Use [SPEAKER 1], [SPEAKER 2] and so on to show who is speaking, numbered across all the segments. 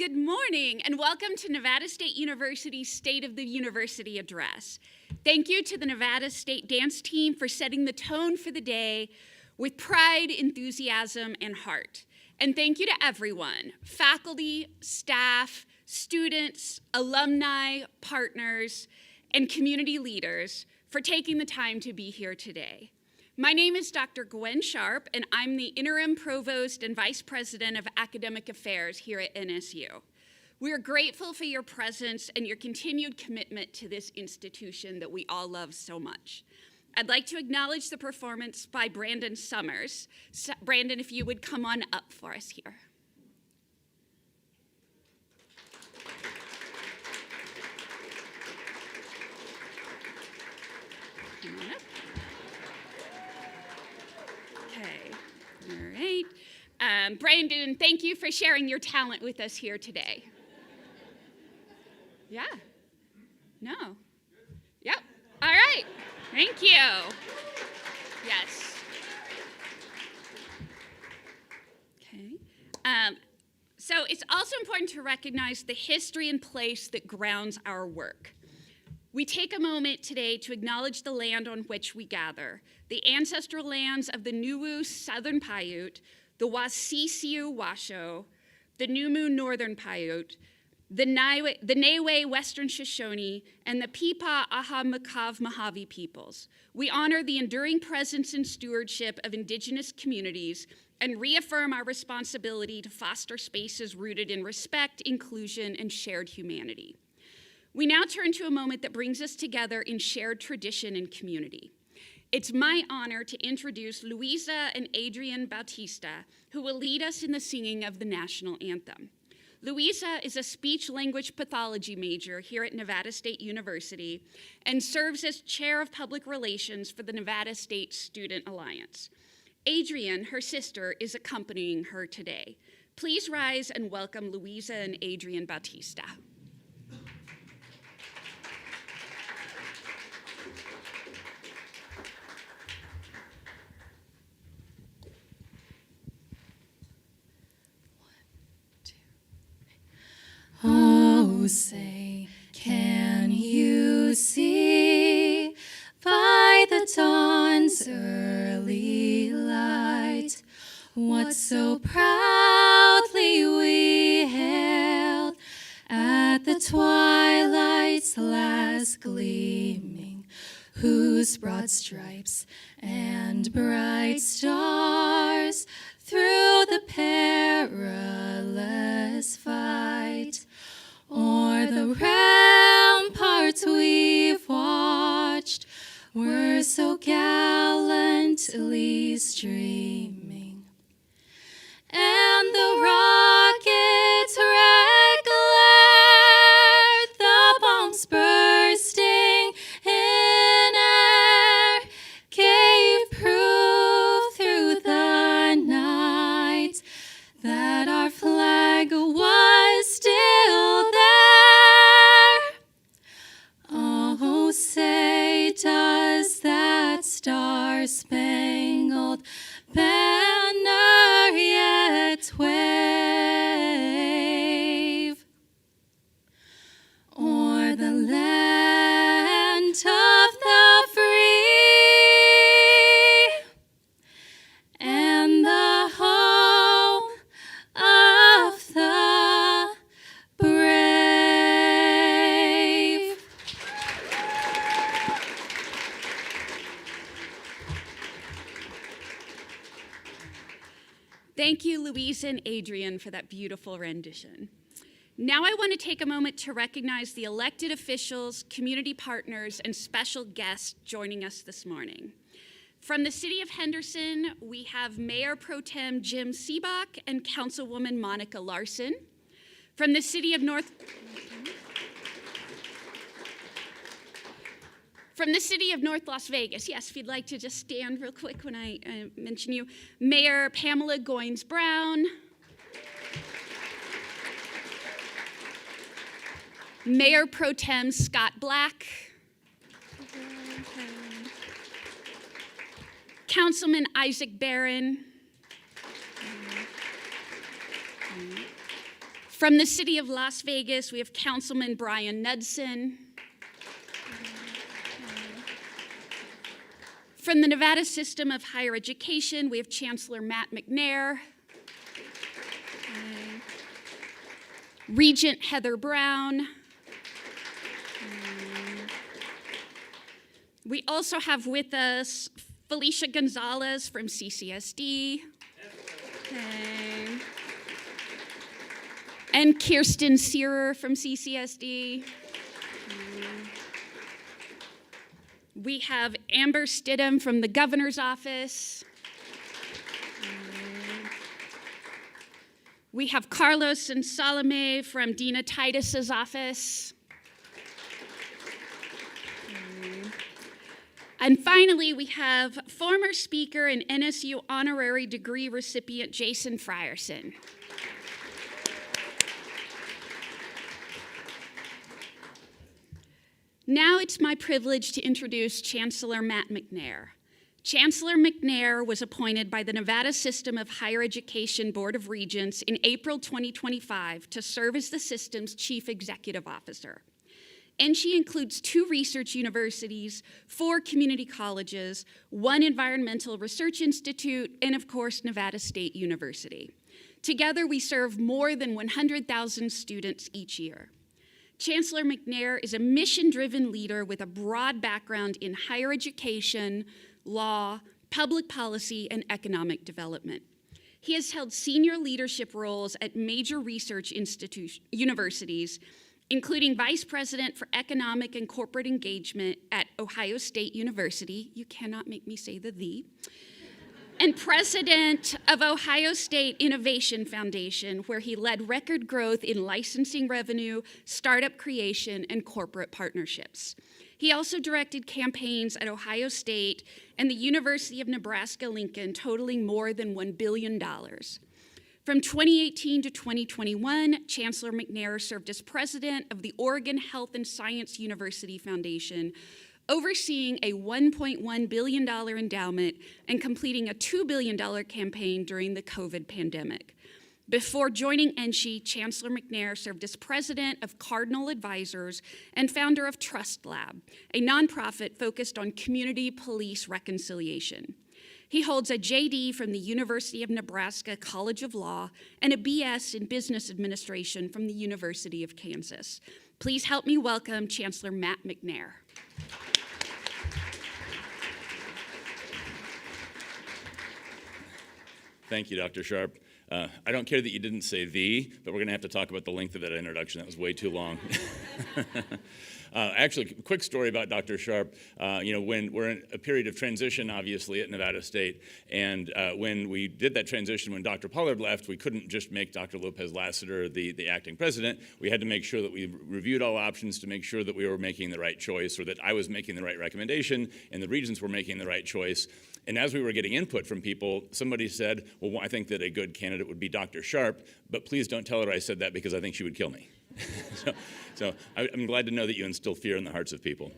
[SPEAKER 1] Good morning, and welcome to Nevada State University's State of the University Address. Thank you to the Nevada State Dance Team for setting the tone for the day with pride, enthusiasm, and heart. And thank you to everyone, faculty, staff, students, alumni, partners, and community leaders for taking the time to be here today. My name is Dr. Gwen Sharp, and I'm the Interim Provost and Vice President of Academic Affairs here at NSU. We are grateful for your presence and your continued commitment to this institution that we all love so much. I'd like to acknowledge the performance by Brandon Summers. Brandon, if you would come on up for us here. Come on up. All right. Brandon, thank you for sharing your talent with us here today. Yeah. No. Yep. All right. Thank you. Yes. Okay. So it's also important to recognize the history and place that grounds our work. We take a moment today to acknowledge the land on which we gather, the ancestral lands of the Nuwu Southern Paiute, the Wasisiu Washoe, the Numu Northern Paiute, the Nawe Western Shoshone, and the Pipa Aha Makav Mojave peoples. We honor the enduring presence and stewardship of indigenous communities and reaffirm our responsibility to foster spaces rooted in respect, inclusion, and shared humanity. We now turn to a moment that brings us together in shared tradition and community. It's my honor to introduce Luisa and Adrian Bautista, who will lead us in the singing of the national anthem. Luisa is a speech-language pathology major here at Nevada State University and serves as chair of public relations for the Nevada State Student Alliance. Adrian, her sister, is accompanying her today. Please rise and welcome Luisa and Adrian Bautista.
[SPEAKER 2] Oh, say, can you see by the dawn's early light what so proudly we hailed at the twilight's last gleaming, whose broad stripes and bright stars through the perilous fight o'er the ramparts we've watched were so gallantly streaming, and the rocket's red glare, the bombs bursting in air, gave proof through the night that our flag was still there. Oh, say, does that star-spangled banner yet wave o'er the land of the free and the home of the brave?
[SPEAKER 1] Thank you, Louisa and Adrian, for that beautiful rendition. Now I want to take a moment to recognize the elected officials, community partners, and special guests joining us this morning. From the City of Henderson, we have Mayor Pro Tem Jim Seebach and Councilwoman Monica Larson. From the City of North Las Vegas, yes, if you'd like to just stand real quick when I mention you, Mayor Pamela Goins-Brown, Mayor Pro Tem Scott Black, Councilman Isaac Barron, From the city of Las Vegas, we have Councilman Brian Knudsen. From the Nevada System of Higher Education, we have Chancellor Matt McNair. Regent Heather Brown. We also have with us Felicia Gonzalez from CCSD. Okay. And Kirsten Searer from CCSD. We have Amber Stidham from the governor's office. We have Carlos and Salome from Dina Titus's office. And finally, we have former speaker and NSU honorary degree recipient Jason Frierson. Now it's my privilege to introduce Chancellor Matt McNair. Chancellor McNair was appointed by the Nevada System of Higher Education Board of Regents in April 2025 to serve as the system's chief executive officer. And she includes 2 research universities, 4 community colleges, 1 environmental research institute, and of course, Nevada State University. Together, we serve more than 100,000 students each year. Chancellor McNair is a mission-driven leader with a broad background in higher education, law, public policy, and economic development. He has held senior leadership roles at major research universities, including Vice President for Economic and Corporate Engagement at Ohio State University. You cannot make me say the. And President of Ohio State Innovation Foundation, where he led record growth in licensing revenue, startup creation, and corporate partnerships. He also directed campaigns at Ohio State and the University of Nebraska-Lincoln, totaling more than $1 billion. From 2018 to 2021, Chancellor McNair served as president of the Oregon Health and Science University Foundation, overseeing a $1.1 billion endowment and completing a $2 billion campaign during the COVID pandemic. Before joining NSHE, Chancellor McNair served as president of Cardinal Advisors and founder of Trust Lab, a nonprofit focused on community police reconciliation. He holds a JD from the University of Nebraska College of Law and a BS in Business Administration from the University of Kansas. Please help me welcome Chancellor Matt McNair.
[SPEAKER 3] Thank you, Dr. Sharp. I don't care that you didn't say "the," but we're going to have to talk about the length of that introduction. That was way too long. Actually, quick story about Dr. Sharp. When we're in a period of transition, obviously, at Nevada State, and when we did that transition, when Dr. Pollard left, we couldn't just make Dr. Lopez Lasater the acting president. We had to make sure that we reviewed all options to make sure that we were making the right choice, or that I was making the right recommendation, and the regents were making the right choice. And as we were getting input from people, somebody said, well, I think that a good candidate would be Dr. Sharp, but please don't tell her I said that because I think she would kill me. so I'm glad to know that you instill fear in the hearts of people.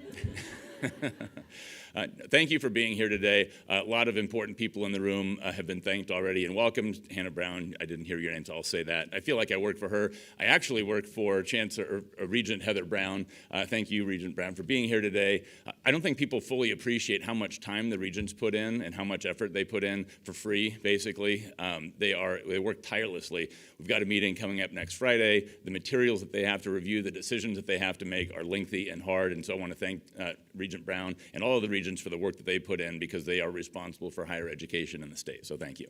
[SPEAKER 3] Thank you for being here today. A lot of important people in the room have been thanked already and welcomed. Hannah Brown, I didn't hear your name, so I'll say that. I feel like I work for her. I actually work for Regent Heather Brown. Thank you, Regent Brown, for being here today. I don't think people fully appreciate how much time the regents put in and how much effort they put in for free, basically. They work tirelessly. We've got a meeting coming up next Friday. The materials that they have to review, the decisions that they have to make are lengthy and hard, and so I want to thank Regent Brown and all of the regents for the work that they put in, because they are responsible for higher education in the state. So thank you.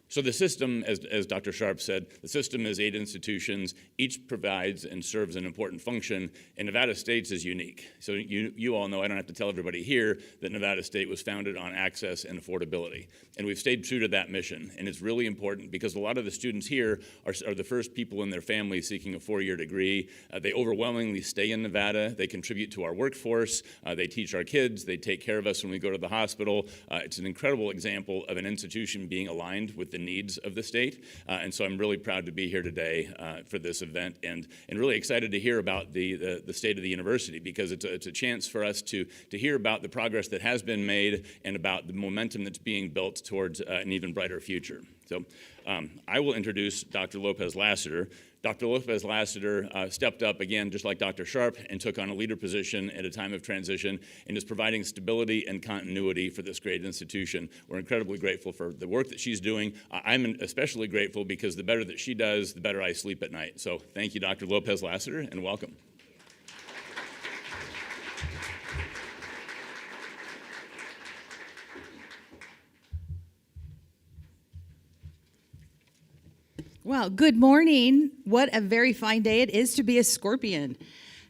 [SPEAKER 3] So the system, as Dr. Sharp said, the system is 8 institutions. Each provides and serves an important function, and Nevada State's is unique. So you all know, I don't have to tell everybody here, that Nevada State was founded on access and affordability. And we've stayed true to that mission. And it's really important because a lot of the students here are the first people in their family seeking a 4-year degree. They overwhelmingly stay in Nevada. They contribute to our workforce. They teach our kids. They take care of us when we go to the hospital. It's an incredible example of an institution being aligned with the needs of the state. And so I'm really proud to be here today for this event, and really excited to hear about the state of the university, because it's a chance for us to hear about the progress that has been made and about the momentum that's being built towards an even brighter future. So I will introduce Dr. Lopez Lasater. Dr. Lopez Lasater stepped up again, just like Dr. Sharp, and took on a leader position at a time of transition and is providing stability and continuity for this great institution. We're incredibly grateful for the work that she's doing. I'm especially grateful because the better that she does, the better I sleep at night. So thank you, Dr. Lopez Lasater, and welcome.
[SPEAKER 4] Well, good morning. What a very fine day it is to be a Scorpion.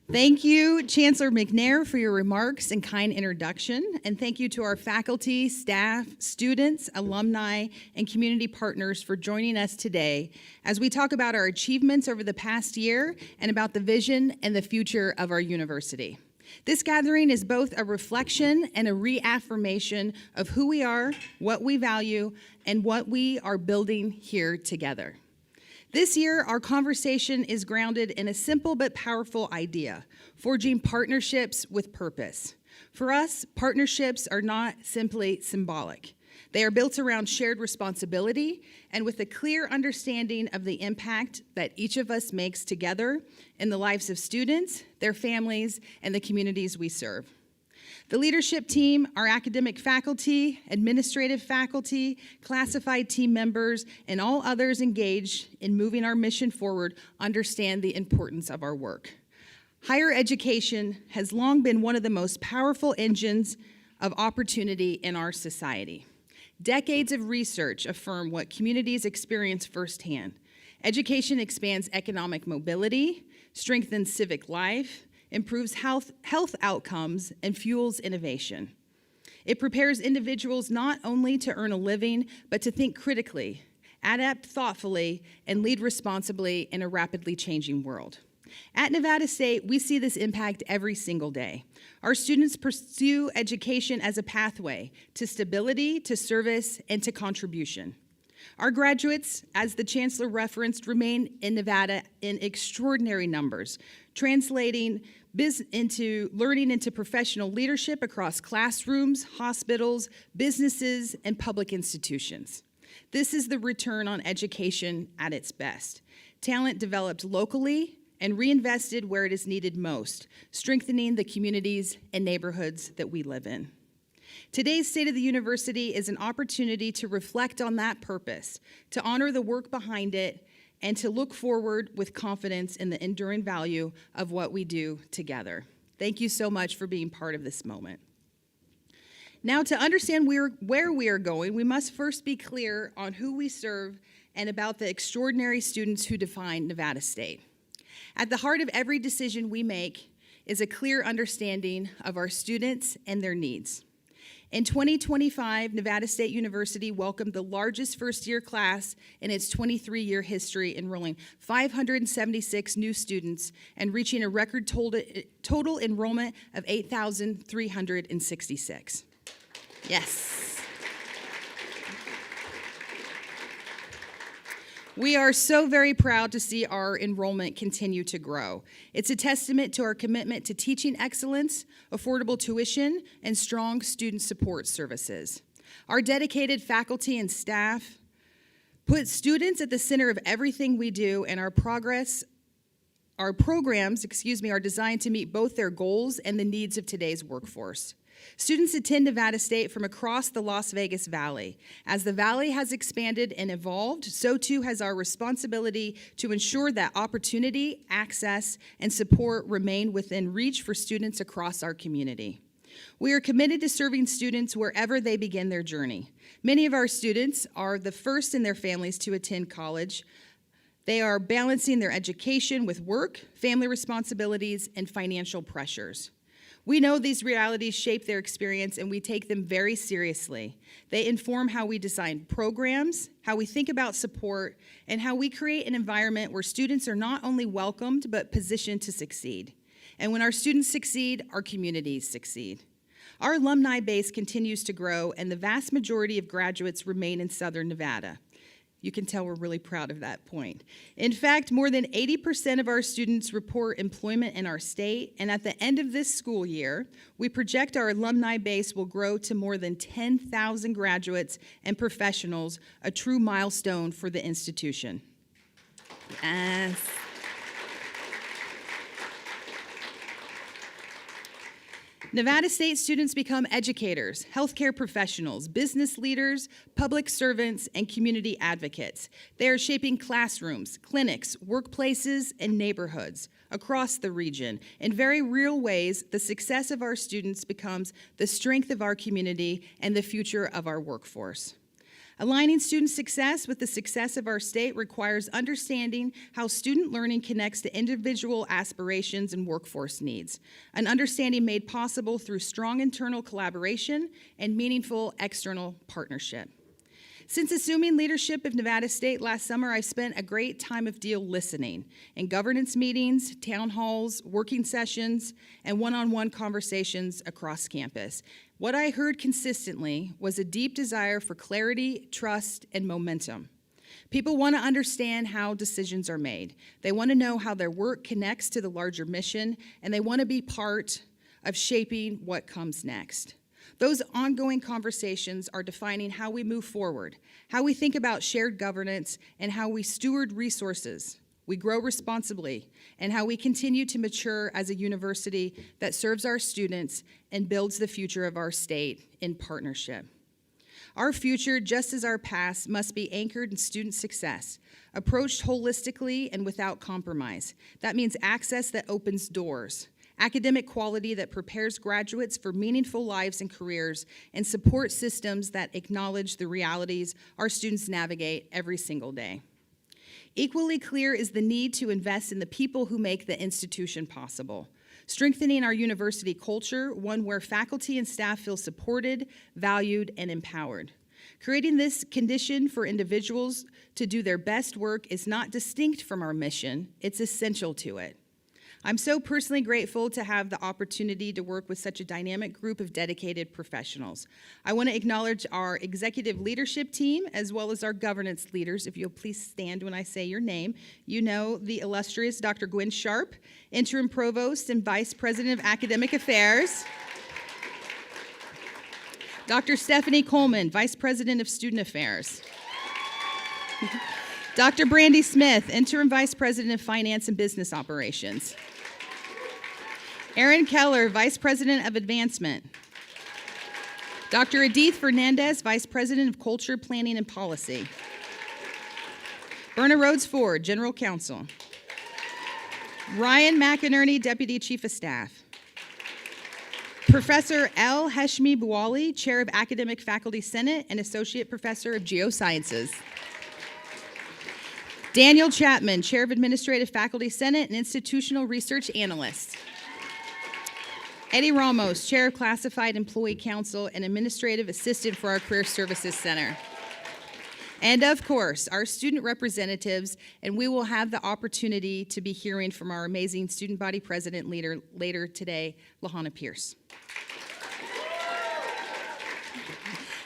[SPEAKER 4] Thank you, Chancellor McNair, for your remarks and kind introduction. And thank you to our faculty, staff, students, alumni, and community partners for joining us today as we talk about our achievements over the past year and about the vision and the future of our university. This gathering is both a reflection and a reaffirmation of who we are, what we value, and what we are building here together. This year, our conversation is grounded in a simple but powerful idea: forging partnerships with purpose. For us, partnerships are not simply symbolic. They are built around shared responsibility and with a clear understanding of the impact that each of us makes together in the lives of students, their families, and the communities we serve. The leadership team, our academic faculty, administrative faculty, classified team members, and all others engaged in moving our mission forward understand the importance of our work. Higher education has long been one of the most powerful engines of opportunity in our society. Decades of research affirm what communities experience firsthand. Education expands economic mobility, strengthens civic life, improves health outcomes, and fuels innovation. It prepares individuals not only to earn a living, but to think critically, adapt thoughtfully, and lead responsibly in a rapidly changing world. At Nevada State, we see this impact every single day. Our students pursue education as a pathway to stability, to service, and to contribution. Our graduates, as the Chancellor referenced, remain in Nevada in extraordinary numbers, translating learning into professional leadership across classrooms, hospitals, businesses, and public institutions. This is the return on education at its best. Talent developed locally and reinvested where it is needed most, strengthening the communities and neighborhoods that we live in. Today's State of the University is an opportunity to reflect on that purpose, to honor the work behind it, and to look forward with confidence in the enduring value of what we do together. Thank you so much for being part of this moment. Now, to understand where we are going, we must first be clear on who we serve and about the extraordinary students who define Nevada State. At the heart of every decision we make is a clear understanding of our students and their needs. In 2025, Nevada State University welcomed the largest first-year class in its 23-year history, enrolling 576 new students and reaching a record total enrollment of 8,366. Yes. We are so very proud to see our enrollment continue to grow. It's a testament to our commitment to teaching excellence, affordable tuition, and strong student support services. Our dedicated faculty and staff put students at the center of everything we do, and our programs are designed to meet both their goals and the needs of today's workforce. Students attend Nevada State from across the Las Vegas Valley. As the Valley has expanded and evolved, so too has our responsibility to ensure that opportunity, access, and support remain within reach for students across our community. We are committed to serving students wherever they begin their journey. Many of our students are the first in their families to attend college. They are balancing their education with work, family responsibilities, and financial pressures. We know these realities shape their experience, and we take them very seriously. They inform how we design programs, how we think about support, and how we create an environment where students are not only welcomed, but positioned to succeed. And when our students succeed, our communities succeed. Our alumni base continues to grow, and the vast majority of graduates remain in Southern Nevada. You can tell we're really proud of that point. In fact, more than 80% of our students report employment in our state, and at the end of this school year, we project our alumni base will grow to more than 10,000 graduates and professionals, a true milestone for the institution. Yes. Nevada State students become educators, healthcare professionals, business leaders, public servants, and community advocates. They are shaping classrooms, clinics, workplaces, and neighborhoods across the region. In very real ways, the success of our students becomes the strength of our community and the future of our workforce. Aligning student success with the success of our state requires understanding how student learning connects to individual aspirations and workforce needs, an understanding made possible through strong internal collaboration and meaningful external partnership. Since assuming leadership of Nevada State last summer, I've spent a great time of deal listening in governance meetings, town halls, working sessions, and one-on-one conversations across campus. What I heard consistently was a deep desire for clarity, trust, and momentum. People want to understand how decisions are made. They want to know how their work connects to the larger mission, and they want to be part of shaping what comes next. Those ongoing conversations are defining how we move forward, how we think about shared governance, and how we steward resources, we grow responsibly, and how we continue to mature as a university that serves our students and builds the future of our state in partnership. Our future, just as our past, must be anchored in student success, approached holistically and without compromise. That means access that opens doors, academic quality that prepares graduates for meaningful lives and careers, and support systems that acknowledge the realities our students navigate every single day. Equally clear is the need to invest in the people who make the institution possible, strengthening our university culture, one where faculty and staff feel supported, valued, and empowered. Creating this condition for individuals to do their best work is not distinct from our mission, it's essential to it. I'm so personally grateful to have the opportunity to work with such a dynamic group of dedicated professionals. I want to acknowledge our executive leadership team as well as our governance leaders. If you'll please stand when I say your name. You know the illustrious Dr. Gwen Sharp, Interim Provost and Vice President of Academic Affairs. Dr. Stephanie Coleman, Vice President of Student Affairs. Dr. Brandy Smith, Interim Vice President of Finance and Business Operations. Erin Keller, Vice President of Advancement. Dr. Edith Fernandez, Vice President of Culture, Planning, and Policy. Berna Rhodes Ford, General Counsel. Ryan McInerney, Deputy Chief of Staff. Professor L. Heshmi Buali, Chair of Academic Faculty Senate and Associate Professor of Geosciences. Daniel Chapman, Chair of Administrative Faculty Senate and Institutional Research Analyst. Eddie Ramos, Chair of Classified Employee Council and Administrative Assistant for our Career Services Center. And of course, our student representatives, and we will have the opportunity to be hearing from our amazing student body president later today, Lahana Pierce.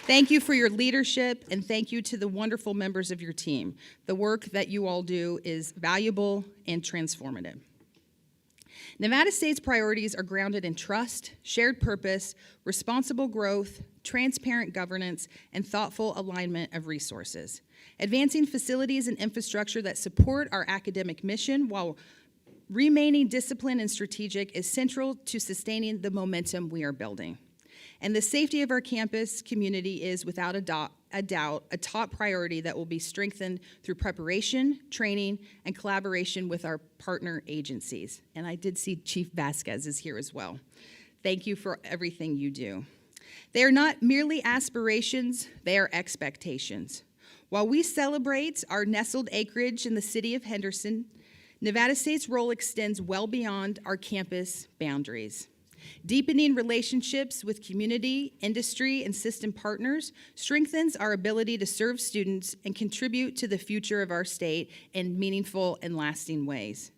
[SPEAKER 4] Thank you for your leadership, and thank you to the wonderful members of your team. The work that you all do is valuable and transformative. Nevada State's priorities are grounded in trust, shared purpose, responsible growth, transparent governance, and thoughtful alignment of resources. Advancing facilities and infrastructure that support our academic mission while remaining disciplined and strategic is central to sustaining the momentum we are building. And the safety of our campus community is, without a doubt, a top priority that will be strengthened through preparation, training, and collaboration with our partner agencies. And I did see Chief Vasquez is here as well. Thank you for everything you do. They are not merely aspirations, they are expectations. While we celebrate our nestled acreage in the city of Henderson, Nevada State's role extends well beyond our campus boundaries. Deepening relationships with community, industry, and system partners strengthens our ability to serve students and contribute to the future of our state in meaningful and lasting ways.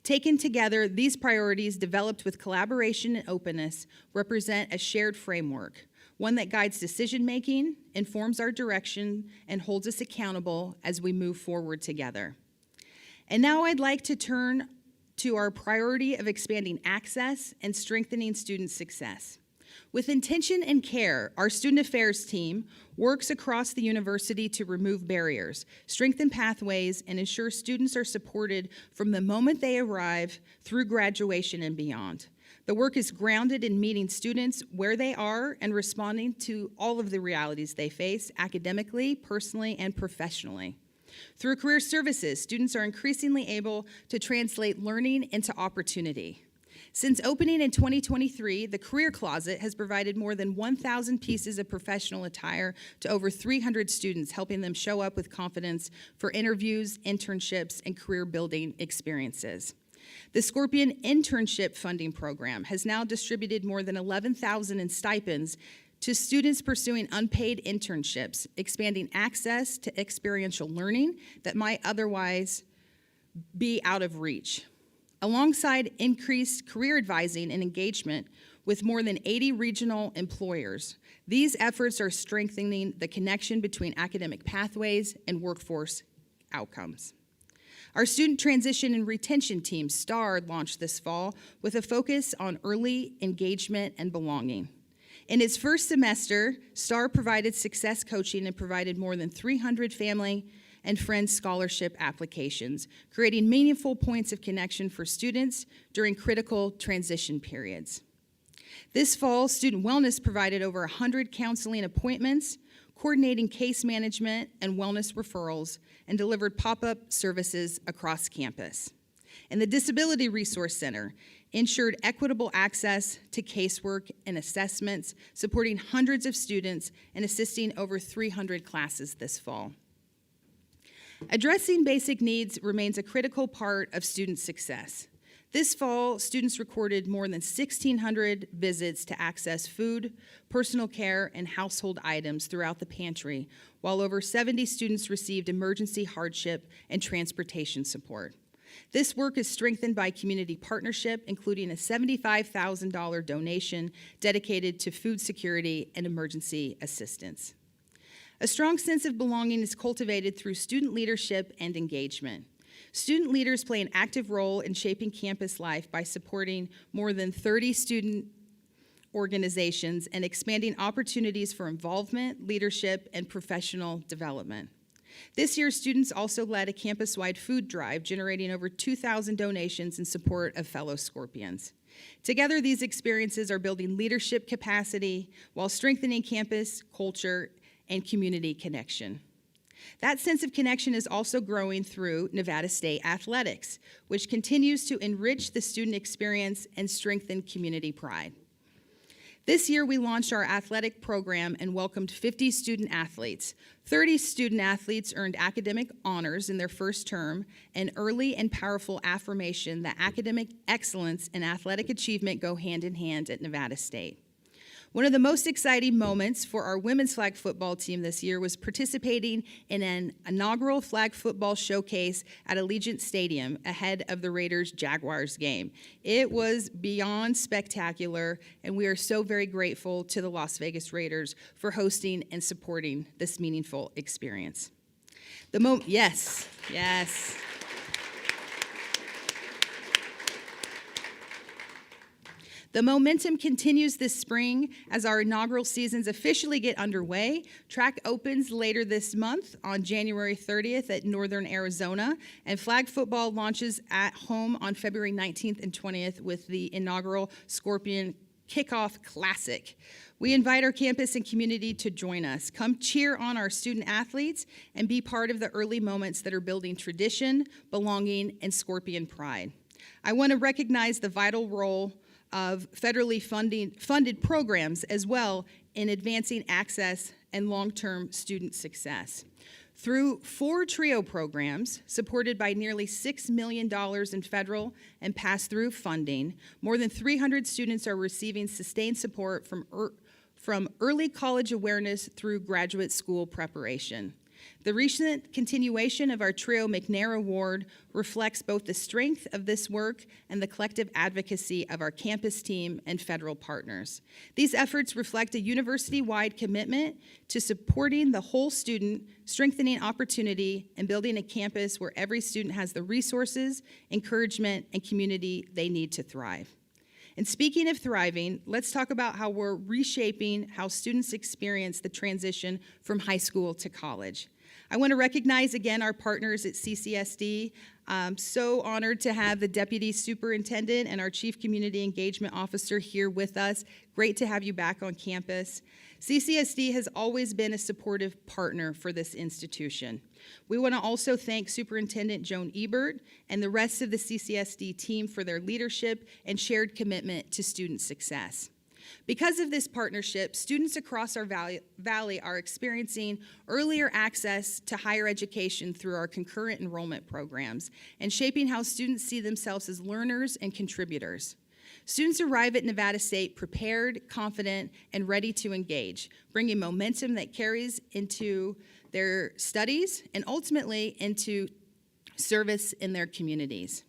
[SPEAKER 4] Taken together, these priorities, developed with collaboration and openness, represent a shared framework one that guides decision-making, informs our direction, and holds us accountable as we move forward together. And now I'd like to turn to our priority of expanding access and strengthening student success. With intention and care, our student affairs team works across the university to remove barriers, strengthen pathways, and ensure students are supported from the moment they arrive through graduation and beyond. The work is grounded in meeting students where they are and responding to all of the realities they face academically, personally, and professionally. Through career services, students are increasingly able to translate learning into opportunity. Since opening in 2023, the Career Closet has provided more than 1,000 pieces of professional attire to over 300 students, helping them show up with confidence for interviews, internships, and career-building experiences. The Scorpion Internship Funding Program has now distributed more than 11,000 in stipends to students pursuing unpaid internships, expanding access to experiential learning that might otherwise be out of reach. Alongside increased career advising and engagement with more than 80 regional employers, these efforts are strengthening the connection between academic pathways and workforce outcomes. Our Student Transition and Retention Team, STAR, launched this fall with a focus on early engagement and belonging. In its first semester, STAR provided success coaching and provided more than 300 family and friends scholarship applications, creating meaningful points of connection for students during critical transition periods. This fall, Student Wellness provided over 100 counseling appointments, coordinating case management and wellness referrals, and delivered pop-up services across campus. And the Disability Resource Center ensured equitable access to casework and assessments, supporting hundreds of students and assisting over 300 classes this fall. Addressing basic needs remains a critical part of student success. This fall, students recorded more than 1,600 visits to access food, personal care, and household items throughout the pantry, while over 70 students received emergency hardship and transportation support. This work is strengthened by community partnership, including a $75,000 donation dedicated to food security and emergency assistance. A strong sense of belonging is cultivated through student leadership and engagement. Student leaders play an active role in shaping campus life by supporting more than 30 student organizations and expanding opportunities for involvement, leadership, and professional development. This year, students also led a campus-wide food drive, generating over 2,000 donations in support of fellow Scorpions. Together, these experiences are building leadership capacity while strengthening campus culture and community connection. That sense of connection is also growing through Nevada State Athletics, which continues to enrich the student experience and strengthen community pride. This year, we launched our athletic program and welcomed 50 student athletes. 30 student athletes earned academic honors in their first term, an early and powerful affirmation that academic excellence and athletic achievement go hand in hand at Nevada State. One of the most exciting moments for our women's flag football team this year was participating in an inaugural flag football showcase at Allegiant Stadium ahead of the Raiders-Jaguars game. It was beyond spectacular, and we are so very grateful to the Las Vegas for hosting and supporting this meaningful experience. Yes. The momentum continues this spring as our inaugural seasons officially get underway. Track opens later this month on January 30th at Northern Arizona, and flag football launches at home on February 19th and 20th with the inaugural Scorpion Kickoff Classic. We invite our campus and community to join us. Come cheer on our student athletes and be part of the early moments that are building tradition, belonging, and Scorpion pride. I want to recognize the vital role of federally funded programs as well in advancing access and long-term student success. Through 4 TRIO programs, supported by nearly $6 million in federal and pass-through funding, more than 300 students are receiving sustained support from early college awareness through graduate school preparation. The recent continuation of our Trio McNair Award reflects both the strength of this work and the collective advocacy of our campus team and federal partners. These efforts reflect a university-wide commitment to supporting the whole student, strengthening opportunity, and building a campus where every student has the resources, encouragement, and community they need to thrive. And speaking of thriving, let's talk about how we're reshaping how students experience the transition from high school to college. I want to recognize again our partners at CCSD. I'm so honored to have the Deputy Superintendent and our Chief Community Engagement Officer here with us. Great to have you back on campus. CCSD has always been a supportive partner for this institution. We want to also thank Superintendent Joan Ebert and the rest of the CCSD team for their leadership and shared commitment to student success. Because of this partnership, students across our valley are experiencing earlier access to higher education through our concurrent enrollment programs and shaping how students see themselves as learners and contributors. Students arrive at Nevada State prepared, confident, and ready to engage, bringing momentum that carries into their studies and ultimately into service in their communities.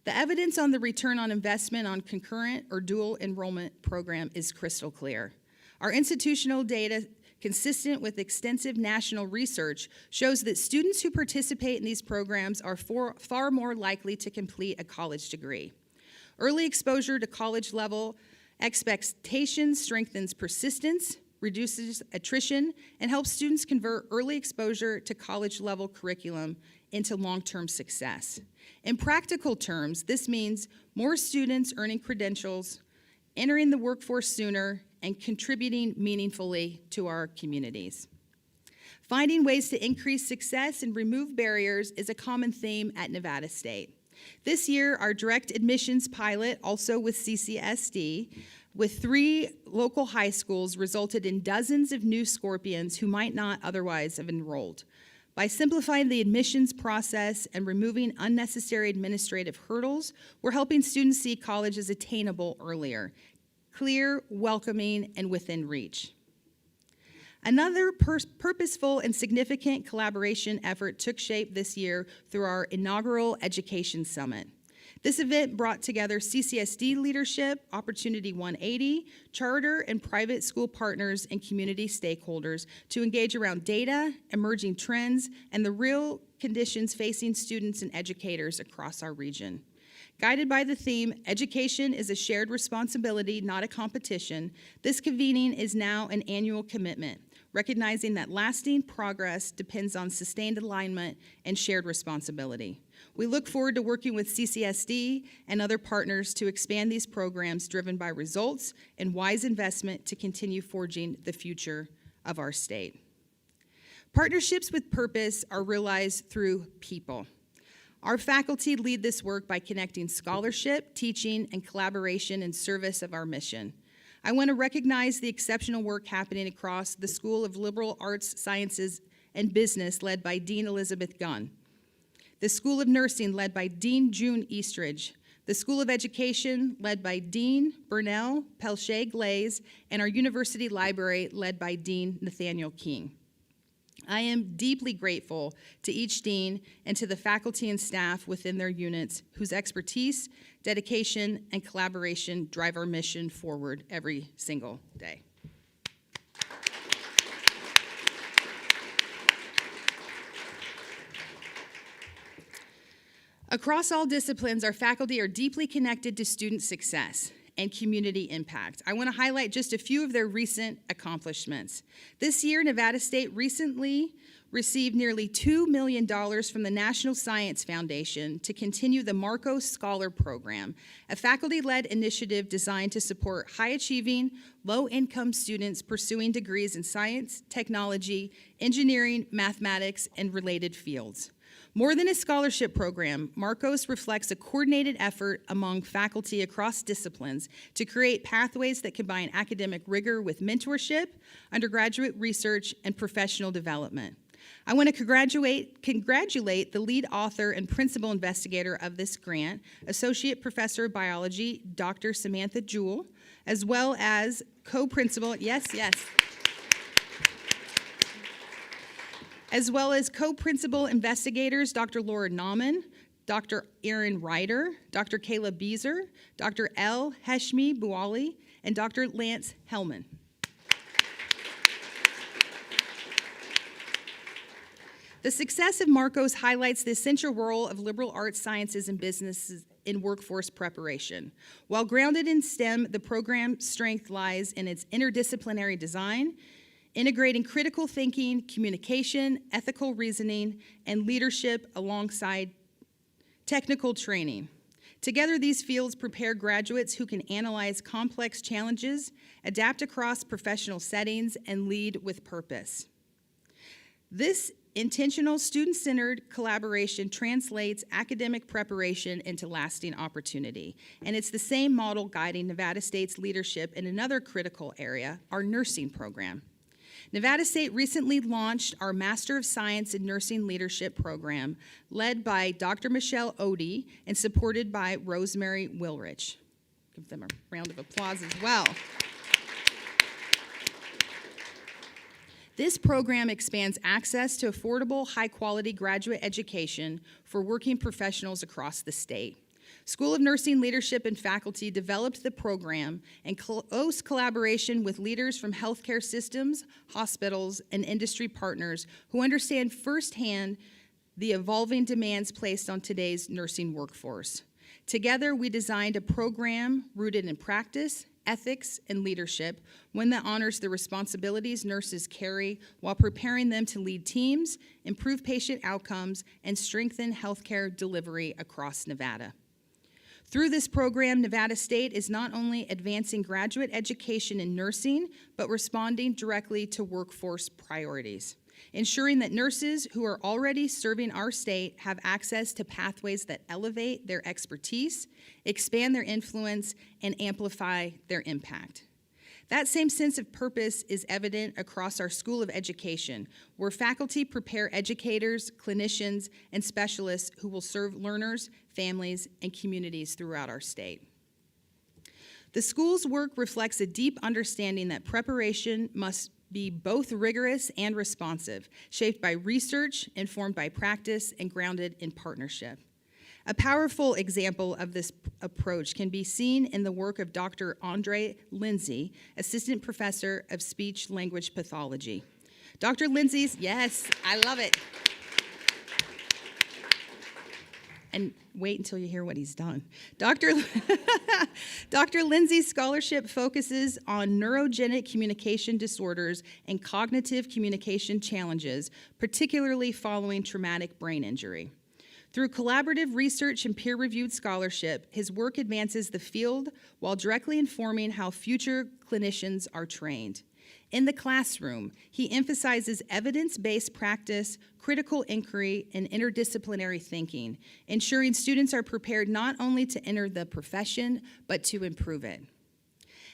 [SPEAKER 4] The evidence on the return on investment on concurrent or dual enrollment program is crystal clear. Our institutional data, consistent with extensive national research, shows that students who participate in these programs are far more likely to complete a college degree. Early exposure to college-level expectations strengthens persistence, reduces attrition, and helps students convert early exposure to college-level curriculum into long-term success. In practical terms, this means more students earning credentials, entering the workforce sooner, and contributing meaningfully to our communities. Finding ways to increase success and remove barriers is a common theme at Nevada State. This year, our direct admissions pilot, also with CCSD, with 3 local high schools, resulted in dozens of new Scorpions who might not otherwise have enrolled. By simplifying the admissions process and removing unnecessary administrative hurdles, we're helping students see college as attainable earlier, clear, welcoming, and within reach. Another purposeful and significant collaboration effort took shape this year through our inaugural Education Summit. This event brought together CCSD leadership, Opportunity 180, charter and private school partners, and community stakeholders to engage around data, emerging trends, and the real conditions facing students and educators across our region. Guided by the theme, education is a shared responsibility, not a competition, this convening is now an annual commitment, recognizing that lasting progress depends on sustained alignment and shared responsibility. We look forward to working with CCSD and other partners to expand these programs driven by results and wise investment to continue forging the future of our state. Partnerships with purpose are realized through people. Our faculty lead this work by connecting scholarship, teaching, and collaboration in service of our mission. I want to recognize the exceptional work happening across the School of Liberal Arts, Sciences, and Business led by Dean Elizabeth Gunn, the School of Nursing led by Dean June Eastridge, the School of Education led by Dean Burnell Pelche Glaze, and our University Library led by Dean Nathaniel King. I am deeply grateful to each dean and to the faculty and staff within their units whose expertise, dedication, and collaboration drive our mission forward every single day. Across all disciplines, our faculty are deeply connected to student success and community impact. I want to highlight just a few of their recent accomplishments. This year, Nevada State recently received nearly $2 million from the National Science Foundation to continue the Marcos Scholar Program, a faculty-led initiative designed to support high-achieving, low-income students pursuing degrees in science, technology, engineering, mathematics, and related fields. More than a scholarship program, Marcos reflects a coordinated effort among faculty across disciplines to create pathways that combine academic rigor with mentorship, undergraduate research, and professional development. I want to congratulate the lead author and principal investigator of this grant, Associate Professor of Biology, Dr. Samantha Jewell, as well as co-principal, yes, as well as co-principal investigators Dr. Laura Nauman, Dr. Aaron Ryder, Dr. Kayla Beezer, Dr. L. Heshmi Buali, and Dr. Lance Hellman. The success of Marcos highlights the essential role of liberal arts, sciences, and businesses in workforce preparation. While grounded in STEM, the program's strength lies in its interdisciplinary design, integrating critical thinking, communication, ethical reasoning, and leadership alongside technical training. Together, these fields prepare graduates who can analyze complex challenges, adapt across professional settings, and lead with purpose. This intentional, student-centered collaboration translates academic preparation into lasting opportunity, and it's the same model guiding Nevada State's leadership in another critical area, our nursing program. Nevada State recently launched our Master of Science in Nursing Leadership program, led by Dr. Michelle Odie and supported by Rosemary Wilrich. Give them a round of applause as well. This program expands access to affordable, high-quality graduate education for working professionals across the state. School of Nursing Leadership and faculty developed the program in close collaboration with leaders from healthcare systems, hospitals, and industry partners who understand firsthand the evolving demands placed on today's nursing workforce. Together, we designed a program rooted in practice, ethics, and leadership, one that honors the responsibilities nurses carry while preparing them to lead teams, improve patient outcomes, and strengthen healthcare delivery across Nevada. Through this program, Nevada State is not only advancing graduate education in nursing, but responding directly to workforce priorities, ensuring that nurses who are already serving our state have access to pathways that elevate their expertise, expand their influence, and amplify their impact. That same sense of purpose is evident across our School of Education, where faculty prepare educators, clinicians, and specialists who will serve learners, families, and communities throughout our state. The school's work reflects a deep understanding that preparation must be both rigorous and responsive, shaped by research, informed by practice, and grounded in partnership. A powerful example of this approach can be seen in the work of Dr. Andre Lindsay, Assistant Professor of Speech Language Pathology. Dr. Lindsay's, yes, I love it. And wait until you hear what he's done. Dr. Lindsay's scholarship focuses on neurogenic communication disorders and cognitive communication challenges, particularly following traumatic brain injury. Through collaborative research and peer-reviewed scholarship, his work advances the field while directly informing how future clinicians are trained. In the classroom, he emphasizes evidence-based practice, critical inquiry, and interdisciplinary thinking, ensuring students are prepared not only to enter the profession, but to improve it.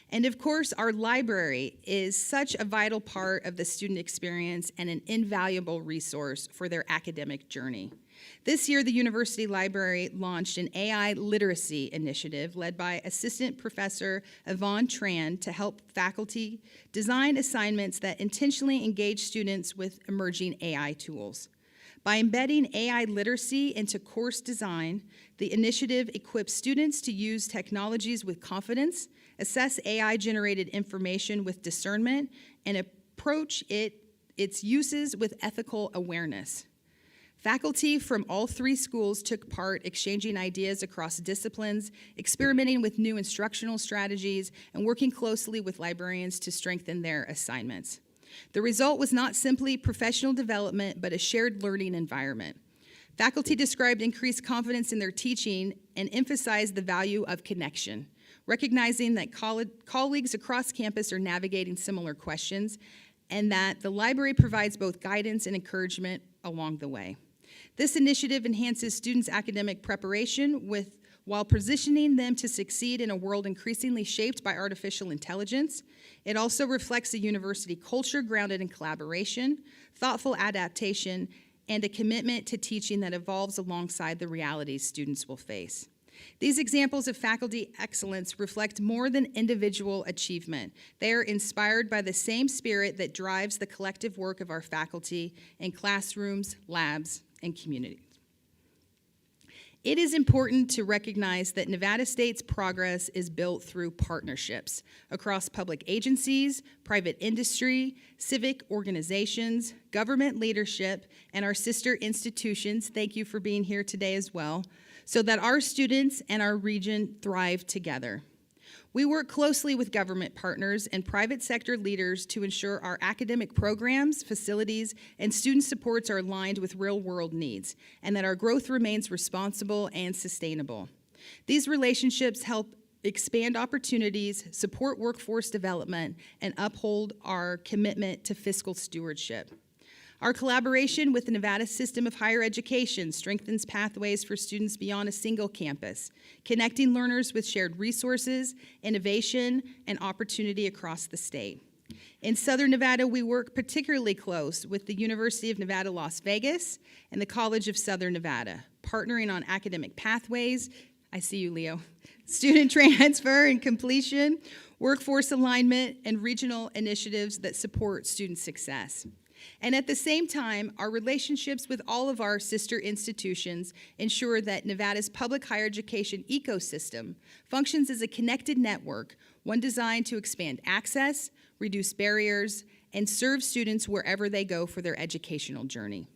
[SPEAKER 4] And of course, our library is such a vital part of the student experience and an invaluable resource for their academic journey. This year, the University Library launched an AI literacy initiative led by Assistant Professor Yvonne Tran to help faculty design assignments that intentionally engage students with emerging AI tools. By embedding AI literacy into course design, the initiative equips students to use technologies with confidence, assess AI-generated information with discernment, and approach its uses with ethical awareness. Faculty from all three schools took part, exchanging ideas across disciplines, experimenting with new instructional strategies, and working closely with librarians to strengthen their assignments. The result was not simply professional development, but a shared learning environment. Faculty described increased confidence in their teaching and emphasized the value of connection, recognizing that colleagues across campus are navigating similar questions, and that the library provides both guidance and encouragement along the way. This initiative enhances students' academic preparation while positioning them to succeed in a world increasingly shaped by artificial intelligence. It also reflects a university culture grounded in collaboration, thoughtful adaptation, and a commitment to teaching that evolves alongside the realities students will face. These examples of faculty excellence reflect more than individual achievement. They are inspired by the same spirit that drives the collective work of our faculty in classrooms, labs, and communities. It is important to recognize that Nevada State's progress is built through partnerships across public agencies, private industry, civic organizations, government leadership, and our sister institutions. Thank you for being here today as well, so that our students and our region thrive together. We work closely with government partners and private sector leaders to ensure our academic programs, facilities, and student supports are aligned with real-world needs, and that our growth remains responsible and sustainable. These relationships help expand opportunities, support workforce development, and uphold our commitment to fiscal stewardship. Our collaboration with the Nevada System of Higher Education strengthens pathways for students beyond a single campus, connecting learners with shared resources, innovation, and opportunity across the state. In Southern Nevada, we work particularly close with the University of Nevada, Las Vegas, and the College of Southern Nevada, partnering on academic pathways, I see you, Leo, student transfer and completion, workforce alignment, and regional initiatives that support student success. And at the same time, our relationships with all of our sister institutions ensure that Nevada's public higher education ecosystem functions as a connected network, one designed to expand access, reduce barriers, and serve students wherever they go for their educational journey.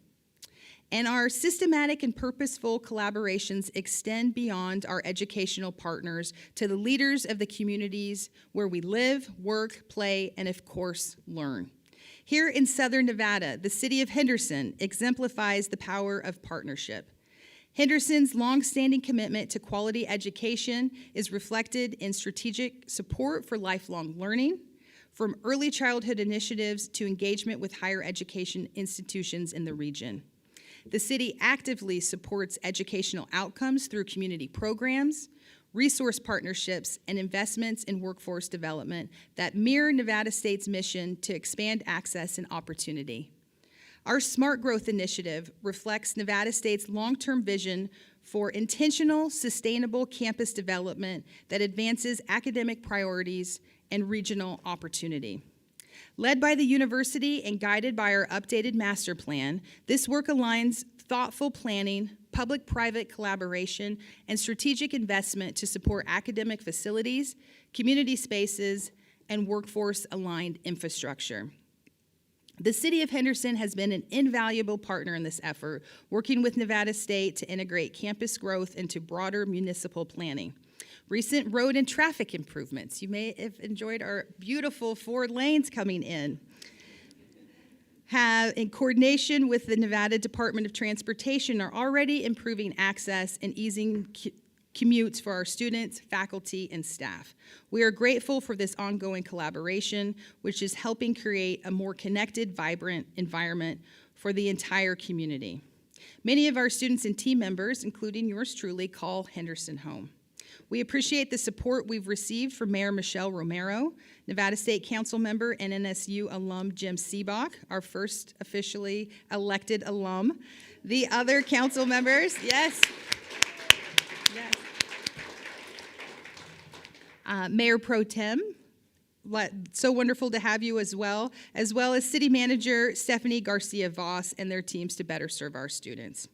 [SPEAKER 4] And our systematic and purposeful collaborations extend beyond our educational partners to the leaders of the communities where we live, work, play, and of course, learn. Here in Southern Nevada, the city of Henderson exemplifies the power of partnership. Henderson's longstanding commitment to quality education is reflected in strategic support for lifelong learning, from early childhood initiatives to engagement with higher education institutions in the region. The city actively supports educational outcomes through community programs, resource partnerships, and investments in workforce development that mirror Nevada State's mission to expand access and opportunity. Our Smart Growth Initiative reflects Nevada State's long-term vision for intentional, sustainable campus development that advances academic priorities and regional opportunity. Led by the university and guided by our updated master plan, this work aligns thoughtful planning, public-private collaboration, and strategic investment to support academic facilities, community spaces, and workforce-aligned infrastructure. The City of Henderson has been an invaluable partner in this effort, working with Nevada State to integrate campus growth into broader municipal planning. Recent road and traffic improvements, you may have enjoyed our beautiful 4 lanes coming in, have, in coordination with the Nevada Department of Transportation, are already improving access and easing commutes for our students, faculty, and staff. We are grateful for this ongoing collaboration, which is helping create a more connected, vibrant environment for the entire community. Many of our students and team members, including yours truly, call Henderson home. We appreciate the support we've received from Mayor Michelle Romero, Nevada State Council member and NSU alum Jim Seebach, our first officially elected alum, the other council members, yes. Mayor Pro Tem, so wonderful to have you as well as City Manager Stephanie Garcia-Voss and their teams to better serve our students.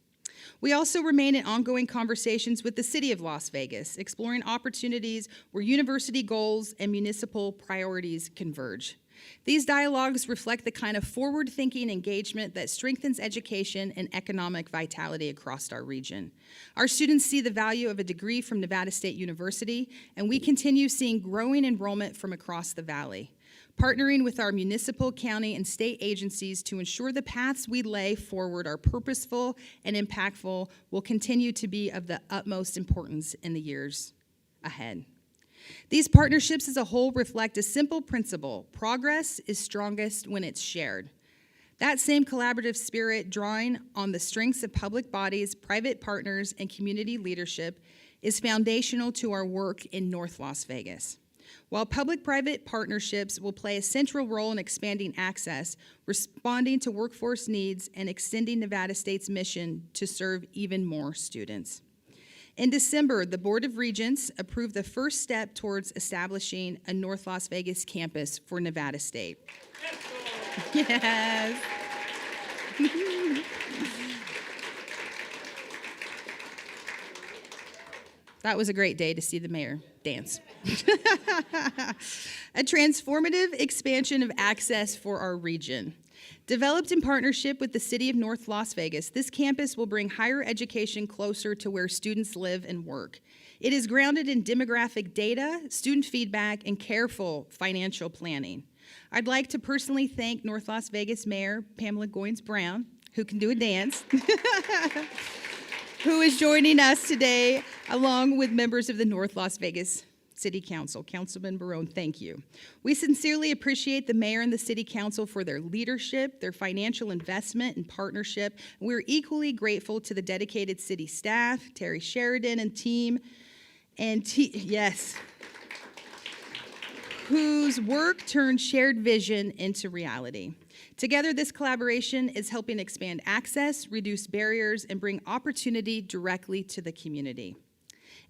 [SPEAKER 4] We also remain in ongoing conversations with the City of Las Vegas, exploring opportunities where university goals and municipal priorities converge. These dialogues reflect the kind of forward-thinking engagement that strengthens education and economic vitality across our region. Our students see the value of a degree from Nevada State University, and we continue seeing growing enrollment from across the valley. Partnering with our municipal, county, and state agencies to ensure the paths we lay forward are purposeful and impactful will continue to be of the utmost importance in the years ahead. These partnerships as a whole reflect a simple principle: progress is strongest when it's shared. That same collaborative spirit, drawing on the strengths of public bodies, private partners, and community leadership, is foundational to our work in North Las Vegas. While public-private partnerships will play a central role in expanding access, responding to workforce needs, and extending Nevada State's mission to serve even more students. In December, the Board of Regents approved the first step towards establishing a North Las Vegas campus for Nevada State. Yes. That was a great day to see the mayor dance. A transformative expansion of access for our region. Developed in partnership with the City of North Las Vegas, this campus will bring higher education closer to where students live and work. It is grounded in demographic data, student feedback, and careful financial planning. I'd like to personally thank North Las Vegas Mayor Pamela Goins-Brown, who can do a dance, who is joining us today, along with members of the North Las Vegas City Council. Councilman Barone, thank you. We sincerely appreciate the mayor and the city council for their leadership, their financial investment and partnership. We're equally grateful to the dedicated city staff, Terry Sheridan and team, whose work turned shared vision into reality. Together, this collaboration is helping expand access, reduce barriers, and bring opportunity directly to the community.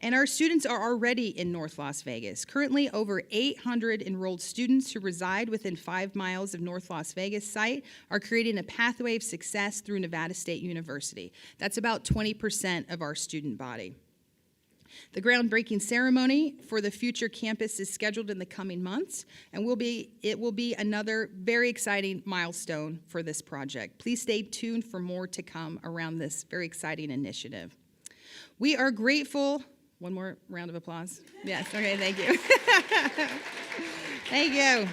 [SPEAKER 4] And our students are already in North Las Vegas. Currently, over 800 enrolled students who reside within 5 miles of North Las Vegas site are creating a pathway of success through Nevada State University. That's about 20% of our student body. The groundbreaking ceremony for the future campus is scheduled in the coming months, and it will be another very exciting milestone for this project. Please stay tuned for more to come around this very exciting initiative. We are grateful. One more round of applause. Yes, okay, thank you. Thank you.